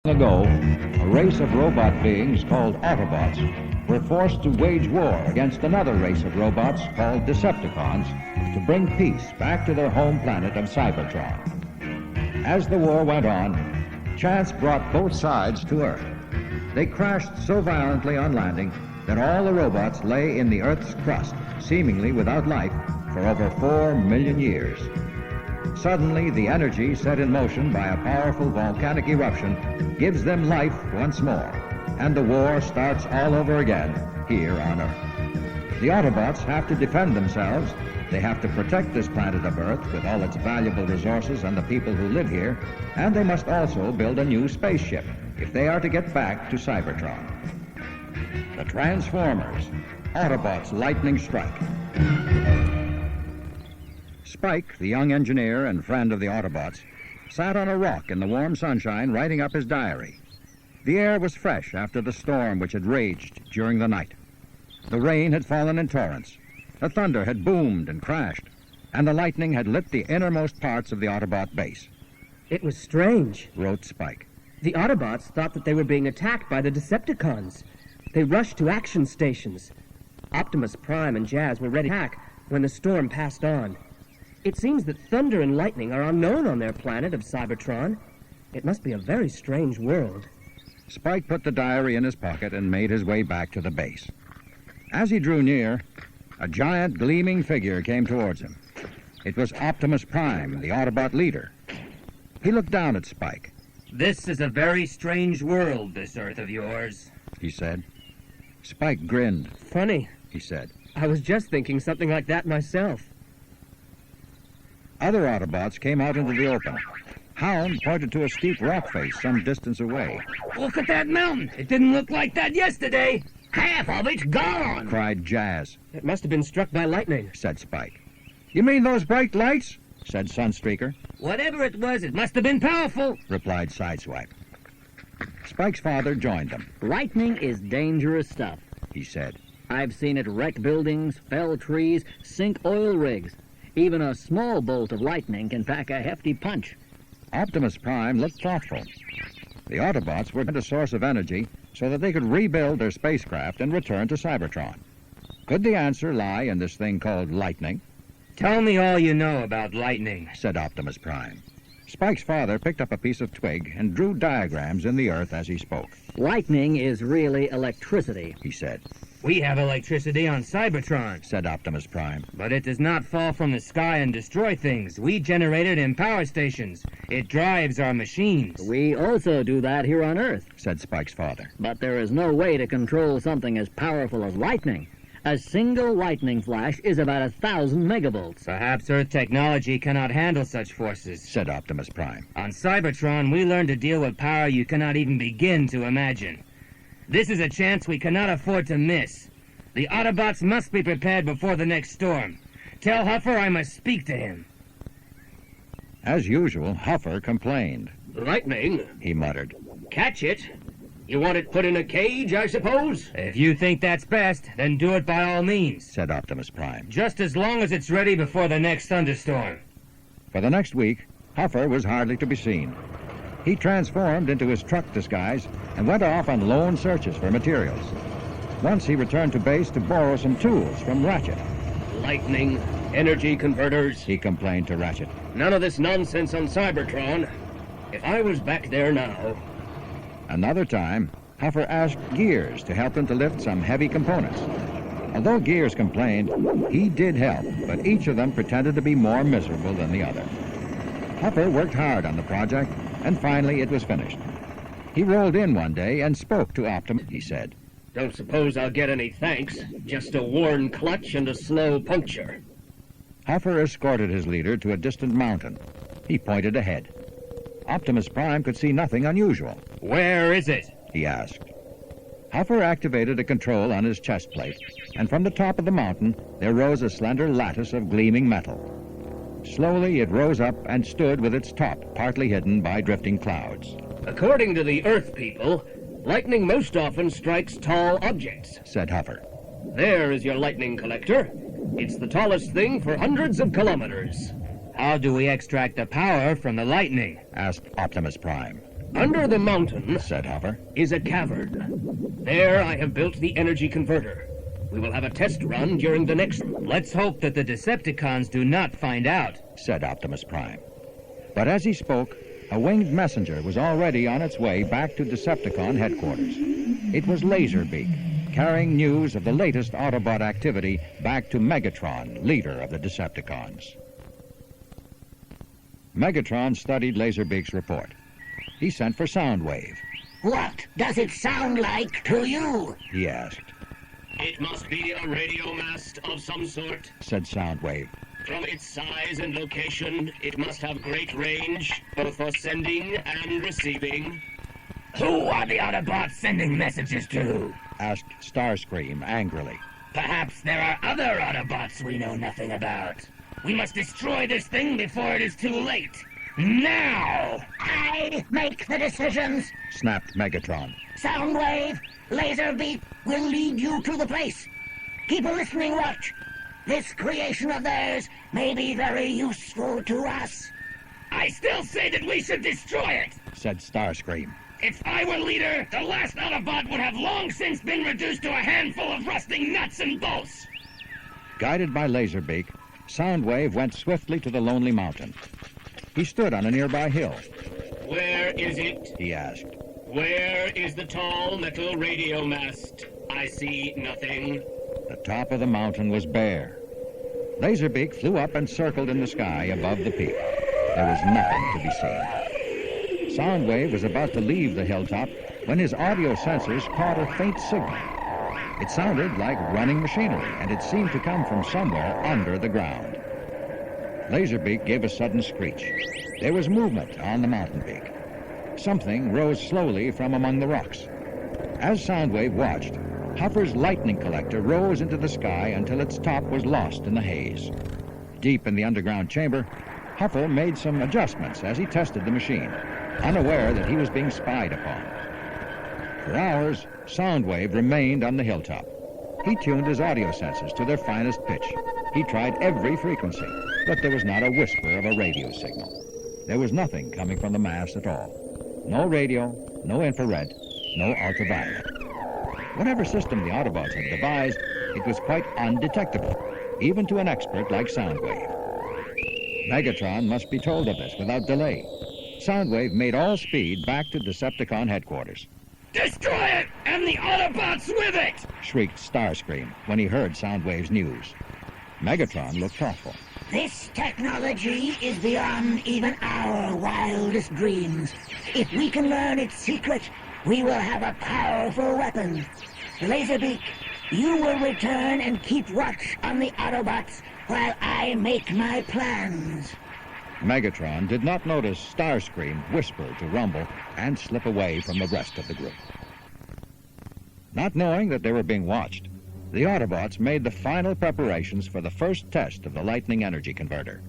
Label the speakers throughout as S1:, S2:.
S1: Ago, a race of robot beings called Autobots were forced to wage war against another race of robots called Decepticons to bring peace back to their home planet of Cybertron. As the war went on, chance brought both sides to Earth. They crashed so violently on landing that all the robots lay in the Earth's crust, seemingly without life, for over 4 million years. Suddenly, the energy set in motion by a powerful volcanic eruption gives them life once more, and the war starts all over again here on Earth. The Autobots have to defend themselves. They have to protect this planet of Earth with all its valuable resources and the people who live here, and they must also build a new spaceship if they are to get back to Cybertron. The Transformers, Autobots Lightning Strike. Spike, the young engineer and friend of the Autobots, sat on a rock in the warm sunshine writing up his diary. The air was fresh after the storm which had raged during the night. The rain had fallen in torrents. The thunder had boomed and crashed, and the lightning had lit the innermost parts of the Autobot base.
S2: It was strange,
S1: wrote Spike.
S2: The Autobots thought that they were being attacked by the Decepticons. They rushed to action stations. Optimus Prime and Jazz were ready to attack when the storm passed on. It seems that thunder and lightning are unknown on their planet of Cybertron. It must be a very strange world.
S1: Spike put the diary in his pocket and made his way back to the base. As he drew near, a giant gleaming figure came towards him. It was Optimus Prime, the Autobot leader. He looked down at Spike.
S3: "This is a very strange world, this Earth of yours,"
S1: he said. Spike grinned.
S2: "Funny,"
S1: he said.
S2: "I was just thinking something like that myself."
S1: Other Autobots came out into the open. Hound pointed to a steep rock face some distance away.
S3: "Look at that mountain! It didn't look like that yesterday! Half of it's gone!"
S1: cried Jazz.
S2: "It must have been struck by lightning,"
S1: said Spike. "You mean those bright lights?" said Sunstreaker.
S3: "Whatever it was, it must have been powerful,"
S1: replied Sideswipe. Spike's father joined them.
S4: "Lightning is dangerous stuff,"
S1: he said.
S4: "I've seen it wreck buildings, fell trees, sink oil rigs. Even a small bolt of lightning can pack a hefty punch."
S1: Optimus Prime looked thoughtful. The Autobots were a source of energy so that they could rebuild their spacecraft and return to Cybertron. Could the answer lie in this thing called lightning?
S3: "Tell me all you know about lightning,"
S1: said Optimus Prime. Spike's father picked up a piece of twig and drew diagrams in the earth as he spoke.
S4: "Lightning is really electricity,"
S1: he said.
S3: "We have electricity on Cybertron,"
S1: said Optimus Prime.
S3: "But it does not fall from the sky and destroy things. We generate it in power stations. It drives our machines."
S4: "We also do that here on Earth,"
S1: said Spike's father.
S4: "But there is no way to control something as powerful as lightning. A single lightning flash is about 1,000 megavolts.
S3: "Perhaps Earth technology cannot handle such forces,"
S1: said Optimus Prime.
S3: "On Cybertron, we learn to deal with power you cannot even begin to imagine. This is a chance we cannot afford to miss. The Autobots must be prepared before the next storm. Tell Huffer I must speak to him."
S1: As usual, Huffer complained.
S5: "Lightning?"
S1: he muttered.
S5: "Catch it? You want it put in a cage, I suppose?"
S3: "If you think that's best, then do it by all means,"
S1: said Optimus Prime.
S3: "just as long as it's ready before the next thunderstorm."
S1: For the next week, Huffer was hardly to be seen. He transformed into his truck disguise and went off on lone searches for materials. Once he returned to base to borrow some tools from Ratchet.
S5: "Lightning, energy converters,"
S1: he complained to Ratchet.
S5: "None of this nonsense on Cybertron. If I was back there now..."
S1: Another time, Huffer asked Gears to help him to lift some heavy components. Although Gears complained, he did help, but each of them pretended to be more miserable than the other. Huffer worked hard on the project, and finally it was finished. He rolled in one day and spoke to Optimus. He said,
S5: "Don't suppose I'll get any thanks. Just a worn clutch and a slow puncture."
S1: Huffer escorted his leader to a distant mountain. He pointed ahead. Optimus Prime could see nothing unusual.
S3: "Where is it?"
S1: he asked. Huffer activated a control on his chest plate, and from the top of the mountain there rose a slender lattice of gleaming metal. Slowly it rose up and stood with its top partly hidden by drifting clouds.
S5: "According to the Earth people, lightning most often strikes tall objects,"
S1: said Huffer.
S5: "There is your lightning collector. It's the tallest thing for hundreds of kilometers."
S3: "How do we extract the power from the lightning?"
S1: asked Optimus Prime.
S5: Under the mountain,
S1: said Huffer.
S5: is a cavern. There I have built the energy converter. We will have a test run during the next...
S3: Let's hope that the Decepticons do not find out,
S1: said Optimus Prime. But as he spoke, a winged messenger was already on its way back to Decepticon headquarters. It was Laserbeak, carrying news of the latest Autobot activity back to Megatron, leader of the Decepticons. Megatron studied Laserbeak's report. He sent for Soundwave.
S6: What does it sound like to you?
S1: He asked.
S5: It must be a radio mast of some sort.
S1: Said Soundwave.
S5: From its size and location, it must have great range, both for sending and receiving.
S3: Who are the Autobots sending messages to?
S1: Asked Starscream angrily.
S3: Perhaps there are other Autobots we know nothing about. We must destroy this thing before it is too late. Now!
S6: I make the decisions.
S1: Snapped Megatron.
S6: Soundwave, Laserbeak will lead you to the place. Keep a listening watch. This creation of theirs may be very useful to us.
S3: I still say that we should destroy it!
S1: Said Starscream.
S3: If I were leader, the last Autobot would have long since been reduced to a handful of rusting nuts and bolts.
S1: Guided by Laserbeak, Soundwave went swiftly to the lonely mountain. He stood on a nearby hill.
S5: Where is it?
S1: He asked.
S5: Where is the tall metal radio mast? I see nothing.
S1: The top of the mountain was bare. Laserbeak flew up and circled in the sky above the peak. There was nothing to be seen. Soundwave was about to leave the hilltop when his audio sensors caught a faint signal. It sounded like running machinery, and it seemed to come from somewhere under the ground. Laserbeak gave a sudden screech. There was movement on the mountain peak. Something rose slowly from among the rocks. As Soundwave watched, Huffer's lightning collector rose into the sky until its top was lost in the haze. Deep in the underground chamber, Huffer made some adjustments as he tested the machine, unaware that he was being spied upon. For hours, Soundwave remained on the hilltop. He tuned his audio sensors to their finest pitch. He tried every frequency, but there was not a whisper of a radio signal. There was nothing coming from the mast at all. No radio, no infrared, no ultraviolet. Whatever system the Autobots had devised, it was quite undetectable, even to an expert like Soundwave. Megatron must be told of this without delay. Soundwave made all speed back to Decepticon headquarters.
S3: Destroy it, and the Autobots with it!
S1: Shrieked Starscream when he heard Soundwave's news. Megatron looked thoughtful.
S6: This technology is beyond even our wildest dreams. If we can learn its secret, we will have a powerful weapon. Laserbeak, you will return and keep watch on the Autobots while I make my plans.
S1: Megatron did not notice Starscream whisper to Rumble and slip away from the rest of the group. Not knowing that they were being watched, the Autobots made the final preparations for the first test of the Lightning Energy Converter.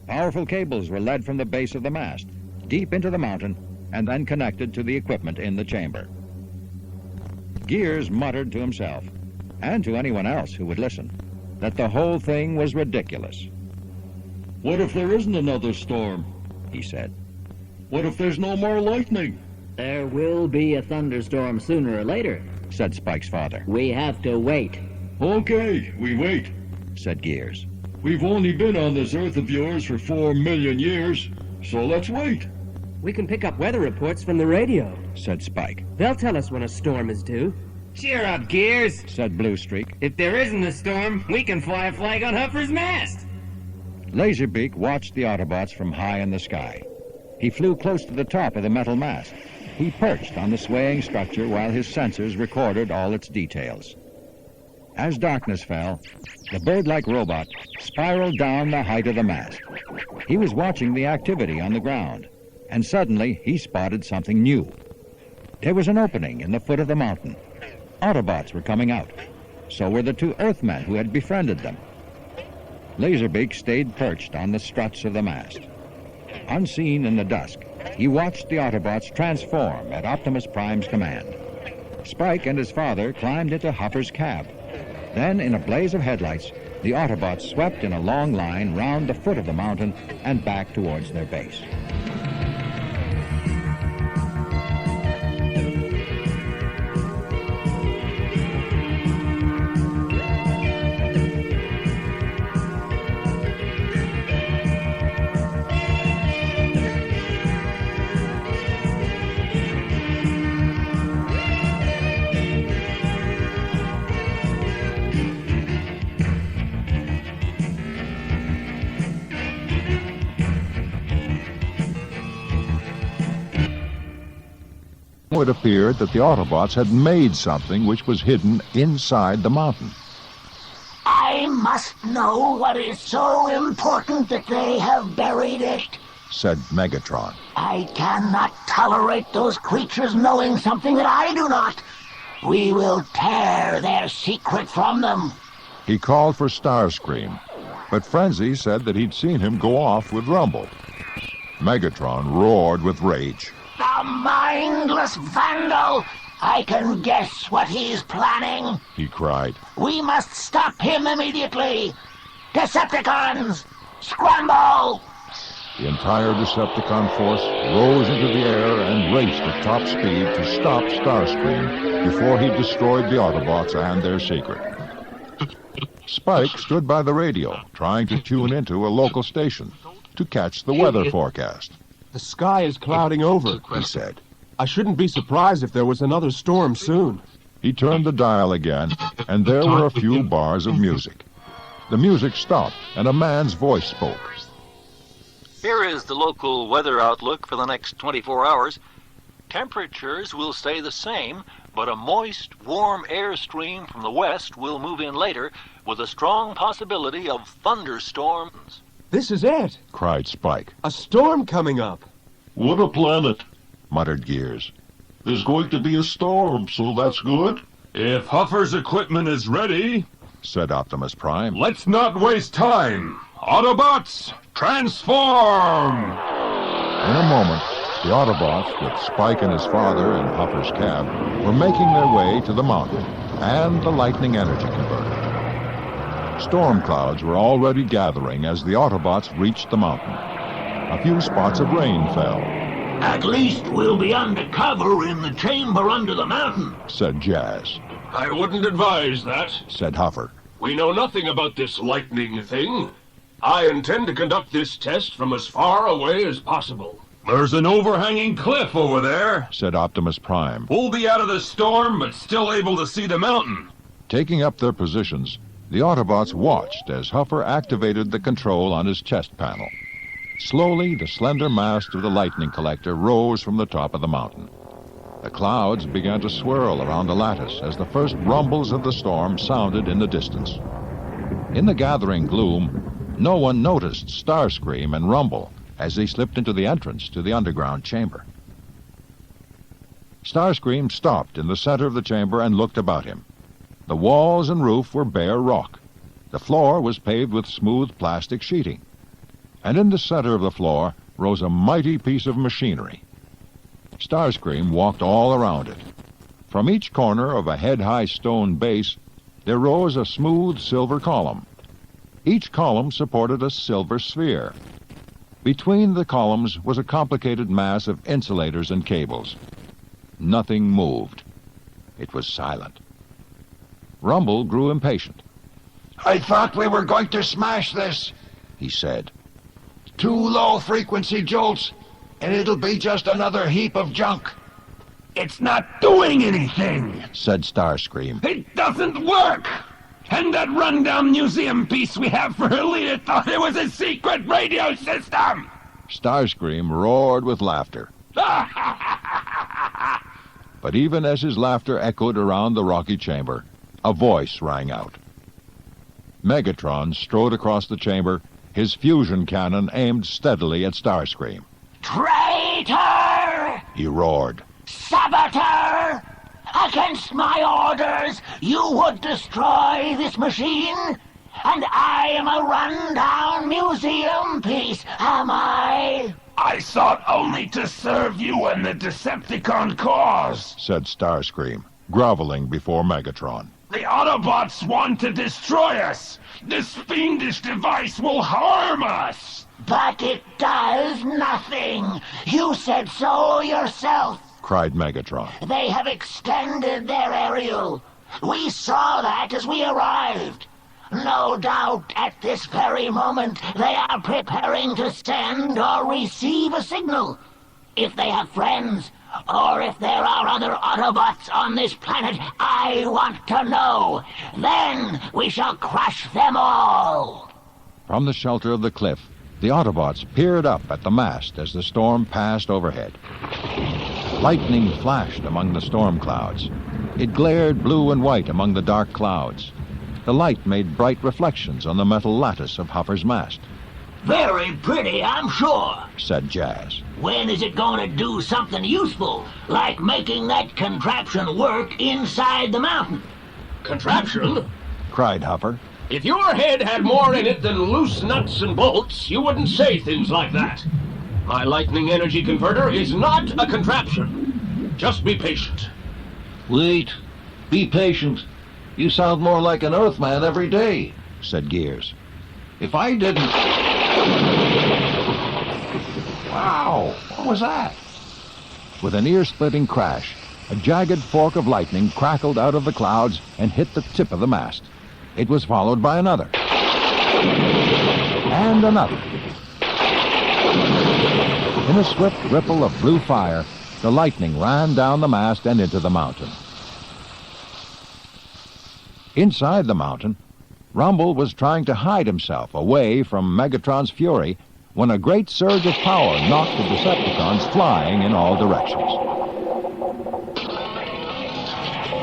S1: Powerful cables were led from the base of the mast, deep into the mountain, and then connected to the equipment in the chamber. Gears muttered to himself, and to anyone else who would listen, that the whole thing was ridiculous.
S7: What if there isn't another storm?
S1: He said.
S7: What if there's no more lightning?
S4: There will be a thunderstorm sooner or later.
S1: Said Spike's father.
S4: We have to wait.
S7: Okay, we wait.
S1: Said Gears.
S7: We've only been on this Earth of yours for 4 million years, so let's wait.
S2: We can pick up weather reports from the radio.
S1: Said Spike.
S2: They'll tell us when a storm is due.
S3: Cheer up, Gears.
S1: Said Blue Streak.
S3: If there isn't a storm, we can fly a flag on Huffer's mast.
S1: Laserbeak watched the Autobots from high in the sky. He flew close to the top of the metal mast. He perched on the swaying structure while his sensors recorded all its details. As darkness fell, the bird-like robot spiraled down the height of the mast. He was watching the activity on the ground, and suddenly he spotted something new. There was an opening in the foot of the mountain. Autobots were coming out. So were the two Earthmen who had befriended them. Laserbeak stayed perched on the struts of the mast. Unseen in the dusk, he watched the Autobots transform at Optimus Prime's command. Spike and his father climbed into Huffer's cab. Then, in a blaze of headlights, the Autobots swept in a long line round the foot of the mountain and back towards their base.
S8: It appeared that the Autobots had made something which was hidden inside the mountain.
S6: I must know what is so important that they have buried it,
S8: said Megatron.
S6: I cannot tolerate those creatures knowing something that I do not. We will tear their secret from them.
S8: He called for Starscream, but Frenzy said that he'd seen him go off with Rumble. Megatron roared with rage.
S6: The mindless vandal! I can guess what he's planning,
S8: he cried.
S6: We must stop him immediately! Decepticons! Scramble!
S8: The entire Decepticon force rose into the air and raced at top speed to stop Starscream before he destroyed the Autobots and their secret. Spike stood by the radio, trying to tune into a local station to catch the weather forecast.
S9: The sky is clouding over,
S8: he said.
S9: I shouldn't be surprised if there was another storm soon.
S8: He turned the dial again, and there were a few bars of music. The music stopped, and a man's voice spoke.
S10: Here is the local weather outlook for the next 24 hours. Temperatures will stay the same, but a moist, warm air stream from the west will move in later with a strong possibility of thunderstorms.
S9: This is it!
S8: Cried Spike.
S9: A storm coming up!
S7: What a planet!
S8: Muttered Gears.
S7: There's going to be a storm, so that's good.
S11: If Huffer's equipment is ready,
S8: said Optimus Prime,
S11: let's not waste time. Autobots, transform!
S8: In a moment, the Autobots, with Spike and his father in Huffer's cab, were making their way to the mountain and the lightning energy converter. Storm clouds were already gathering as the Autobots reached the mountain. A few spots of rain fell.
S6: At least we'll be under cover in the chamber under the mountain,
S8: said Jazz.
S5: I wouldn't advise that,
S8: said Huffer.
S5: We know nothing about this lightning thing. I intend to conduct this test from as far away as possible.
S11: There's an overhanging cliff over there,
S8: said Optimus Prime.
S11: We'll be out of the storm, but still able to see the mountain.
S8: Taking up their positions, the Autobots watched as Huffer activated the control on his chest panel. Slowly, the slender mast of the lightning collector rose from the top of the mountain. The clouds began to swirl around the lattice as the first rumbles of the storm sounded in the distance. In the gathering gloom, no one noticed Starscream and Rumble as they slipped into the entrance to the underground chamber. Starscream stopped in the center of the chamber and looked about him. The walls and roof were bare rock. The floor was paved with smooth plastic sheeting. And in the center of the floor rose a mighty piece of machinery. Starscream walked all around it. From each corner of a head-high stone base, there rose a smooth silver column. Each column supported a silver sphere. Between the columns was a complicated mass of insulators and cables. Nothing moved. It was silent. Rumble grew impatient.
S12: I thought we were going to smash this,
S8: he said.
S12: 2 low-frequency jolts, and it'll be just another heap of junk.
S5: It's not doing anything,
S8: said Starscream.
S5: It doesn't work! And that rundown museum piece we have for Helena thought it was a secret radio system!
S8: Starscream roared with laughter. But even as his laughter echoed around the rocky chamber, a voice rang out. Megatron strode across the chamber, his fusion cannon aimed steadily at Starscream.
S6: Traitor!
S8: He roared.
S6: Saboteur! Against my orders, you would destroy this machine? And I am a run-down museum piece, am I?
S5: I sought only to serve you and the Decepticon cause,
S8: said Starscream, groveling before Megatron.
S5: The Autobots want to destroy us. This fiendish device will harm us.
S6: But it does nothing. You said so yourself,
S8: cried Megatron.
S6: They have extended their aerial. We saw that as we arrived. No doubt at this very moment they are preparing to send or receive a signal. If they have friends, or if there are other Autobots on this planet, I want to know. Then we shall crush them all.
S8: From the shelter of the cliff, the Autobots peered up at the mast as the storm passed overhead. Lightning flashed among the storm clouds. It glared blue and white among the dark clouds. The light made bright reflections on the metal lattice of Huffer's mast.
S6: Very pretty, I'm sure,
S8: said Jazz.
S6: When is it going to do something useful, like making that contraption work inside the mountain?
S11: Contraption?
S8: Cried Huffer.
S11: If your head had more in it than loose nuts and bolts, you wouldn't say things like that. My lightning energy converter is not a contraption. Just be patient.
S12: Wait. Be patient. You sound more like an Earthman every day,
S8: said Gears.
S12: If I didn't... Wow, what was that?
S8: With an ear-splitting crash, a jagged fork of lightning crackled out of the clouds and hit the tip of the mast. It was followed by another. And another. In a swift ripple of blue fire, the lightning ran down the mast and into the mountain. Inside the mountain, Rumble was trying to hide himself away from Megatron's fury when a great surge of power knocked the Decepticons flying in all directions.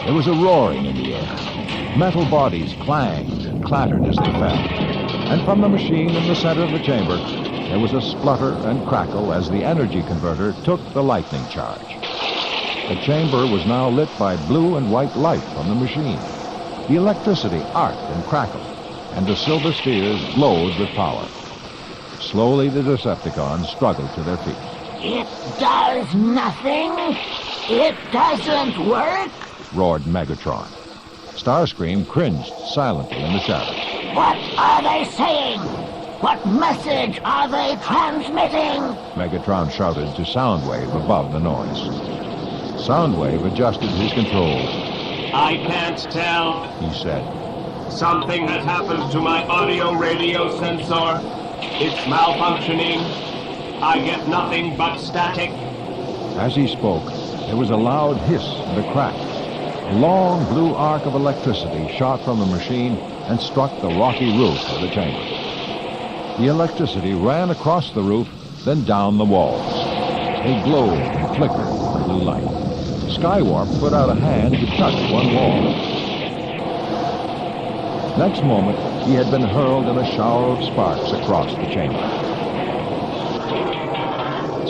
S8: There was a roaring in the air. Metal bodies clanged and clattered as they fell. And from the machine in the center of the chamber, there was a splutter and crackle as the energy converter took the lightning charge. The chamber was now lit by blue and white light from the machine. The electricity arced and crackled, and the silver spheres glowed with power. Slowly, the Decepticons struggled to their feet.
S6: It does nothing? It doesn't work?
S8: Roared Megatron. Starscream cringed silently in the shadows.
S6: What are they saying? What message are they transmitting?
S8: Megatron shouted to Soundwave above the noise. Soundwave adjusted his controls.
S11: I can't tell,
S8: he said.
S11: Something has happened to my audio-radio sensor. It's malfunctioning. I get nothing but static.
S8: As he spoke, there was a loud hiss and a crack. A long blue arc of electricity shot from the machine and struck the rocky roof of the chamber. The electricity ran across the roof, then down the walls. They glowed and flickered in blue light. Skywarp put out a hand to touch one wall. Next moment, he had been hurled in a shower of sparks across the chamber.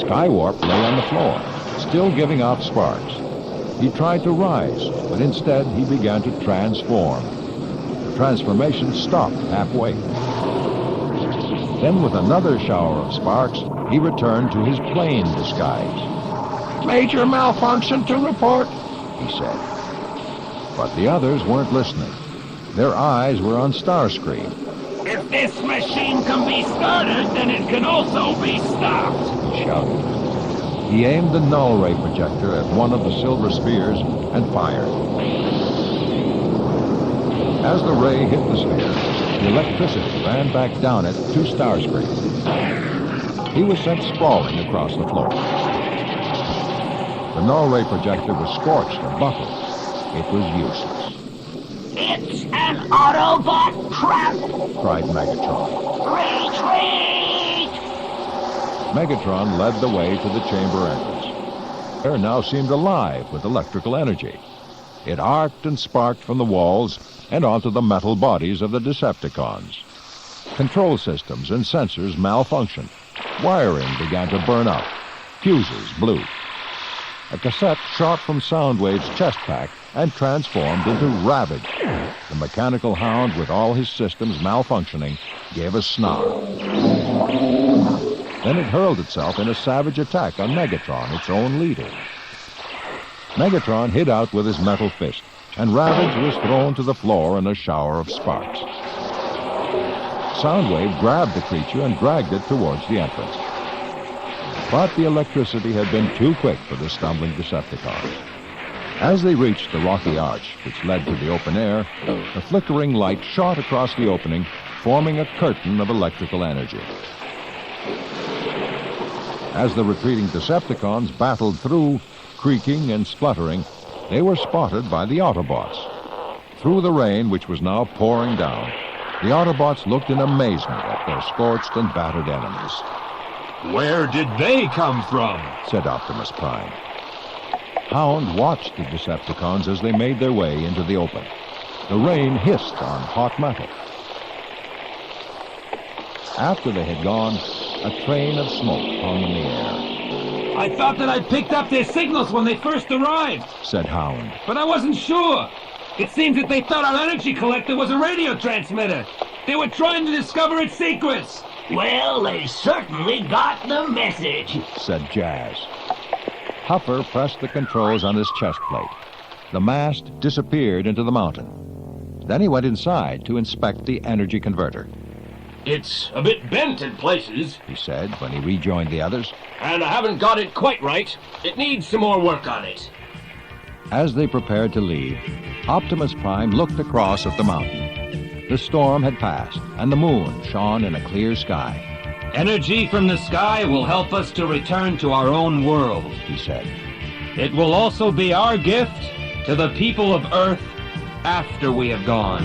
S8: Skywarp lay on the floor, still giving out sparks. He tried to rise, but instead he began to transform. The transformation stopped halfway. Then with another shower of sparks, he returned to his plain disguise.
S12: Major malfunction to report,
S8: he said. But the others weren't listening. Their eyes were on Starscream.
S5: If this machine can be started, then it can also be stopped,
S8: he shouted. He aimed the null ray projector at one of the silver spears and fired. As the ray hit the sphere, the electricity ran back down it to Starscream. He was sent sprawling across the floor. The null ray projector was scorched and buckled. It was useless.
S6: It's an Autobot trap!
S8: Cried Megatron.
S6: Retreat!
S8: Megatron led the way to the chamber entrance. The air now seemed alive with electrical energy. It arced and sparked from the walls and onto the metal bodies of the Decepticons. Control systems and sensors malfunctioned. Wiring began to burn out. Fuses blew. A cassette shot from Soundwave's chest pack and transformed into Ravage. The mechanical hound, with all his systems malfunctioning, gave a snarl. Then it hurled itself in a savage attack on Megatron, its own leader. Megatron hit out with his metal fist, and Ravage was thrown to the floor in a shower of sparks. Soundwave grabbed the creature and dragged it towards the entrance. But the electricity had been too quick for the stumbling Decepticons. As they reached the rocky arch which led to the open air, the flickering light shot across the opening, forming a curtain of electrical energy. As the retreating Decepticons battled through, creaking and spluttering, they were spotted by the Autobots. Through the rain, which was now pouring down, the Autobots looked in amazement at their scorched and battered enemies.
S11: Where did they come from?
S8: Said Optimus Prime. Hound watched the Decepticons as they made their way into the open. The rain hissed on hot metal. After they had gone, a train of smoke hung in the air.
S5: I thought that I picked up their signals when they first arrived,
S8: said Hound.
S5: but I wasn't sure. It seems that they thought our energy collector was a radio transmitter. They were trying to discover its secrets.
S6: Well, they certainly got the message,
S8: said Jazz. Huffer pressed the controls on his chest plate. The mast disappeared into the mountain. Then he went inside to inspect the energy converter.
S11: It's a bit bent in places,
S8: he said when he rejoined the others.
S11: And I haven't got it quite right. It needs some more work on it.
S8: As they prepared to leave, Optimus Prime looked across at the mountain. The storm had passed, and the moon shone in a clear sky.
S5: Energy from the sky will help us to return to our own world,
S8: he said.
S5: It will also be our gift to the people of Earth after we have gone.